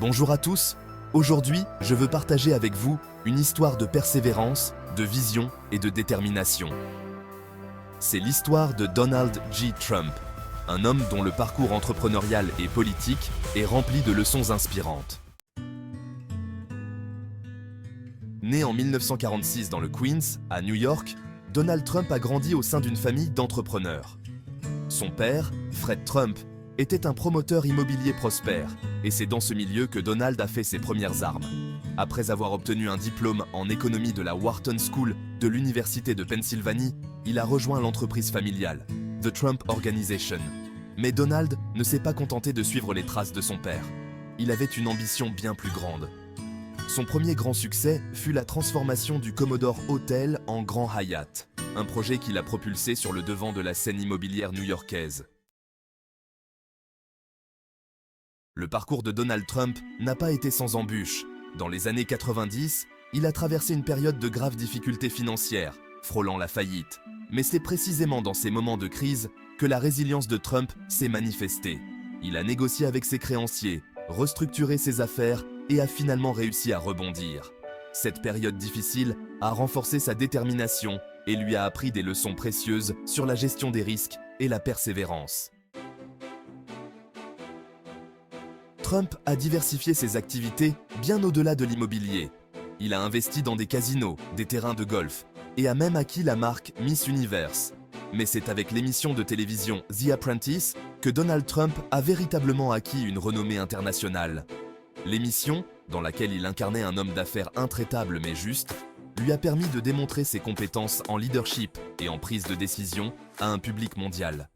Bonjour à tous, aujourd'hui je veux partager avec vous une histoire de persévérance, de vision et de détermination. C'est l'histoire de Donald J. Trump, un homme dont le parcours entrepreneurial et politique est rempli de leçons inspirantes. Né en 1946 dans le Queens, à New York, Donald Trump a grandi au sein d'une famille d'entrepreneurs. Son père, Fred Trump, était un promoteur immobilier prospère, et c'est dans ce milieu que Donald a fait ses premières armes. Après avoir obtenu un diplôme en économie de la Wharton School de l'Université de Pennsylvanie, il a rejoint l'entreprise familiale, The Trump Organization. Mais Donald ne s'est pas contenté de suivre les traces de son père. Il avait une ambition bien plus grande. Son premier grand succès fut la transformation du Commodore Hotel en Grand Hyatt, un projet qui l'a propulsé sur le devant de la scène immobilière new-yorkaise. Le parcours de Donald Trump n'a pas été sans embûches. Dans les années 90, il a traversé une période de graves difficultés financières, frôlant la faillite. Mais c'est précisément dans ces moments de crise que la résilience de Trump s'est manifestée. Il a négocié avec ses créanciers, restructuré ses affaires et a finalement réussi à rebondir. Cette période difficile a renforcé sa détermination et lui a appris des leçons précieuses sur la gestion des risques et la persévérance. Trump a diversifié ses activités bien au-delà de l'immobilier. Il a investi dans des casinos, des terrains de golf et a même acquis la marque Miss Universe. Mais c'est avec l'émission de télévision The Apprentice que Donald Trump a véritablement acquis une renommée internationale. L'émission, dans laquelle il incarnait un homme d'affaires intraitable mais juste, lui a permis de démontrer ses compétences en leadership et en prise de décision à un public mondial.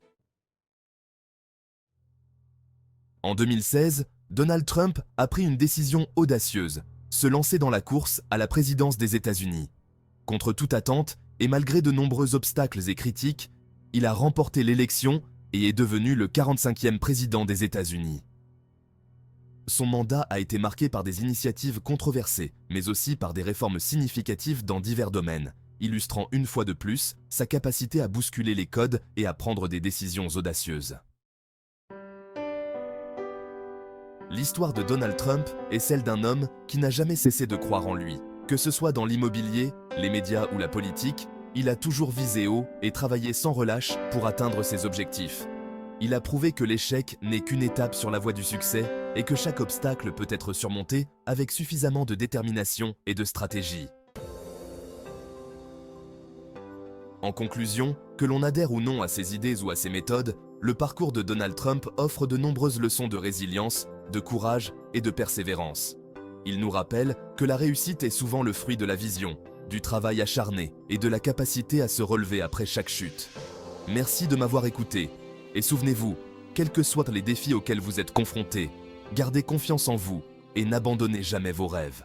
En 2016, Donald Trump a pris une décision audacieuse, se lancer dans la course à la présidence des États-Unis. Contre toute attente et malgré de nombreux obstacles et critiques, il a remporté l'élection et est devenu le 45e président des États-Unis. Son mandat a été marqué par des initiatives controversées, mais aussi par des réformes significatives dans divers domaines, illustrant une fois de plus sa capacité à bousculer les codes et à prendre des décisions audacieuses. L'histoire de Donald Trump est celle d'un homme qui n'a jamais cessé de croire en lui. Que ce soit dans l'immobilier, les médias ou la politique, il a toujours visé haut et travaillé sans relâche pour atteindre ses objectifs. Il a prouvé que l'échec n'est qu'une étape sur la voie du succès et que chaque obstacle peut être surmonté avec suffisamment de détermination et de stratégie. En conclusion, que l'on adhère ou non à ses idées ou à ses méthodes, le parcours de Donald Trump offre de nombreuses leçons de résilience, de courage et de persévérance. Il nous rappelle que la réussite est souvent le fruit de la vision, du travail acharné et de la capacité à se relever après chaque chute. Merci de m'avoir écouté. Et souvenez-vous, quels que soient les défis auxquels vous êtes confrontés, gardez confiance en vous et n'abandonnez jamais vos rêves.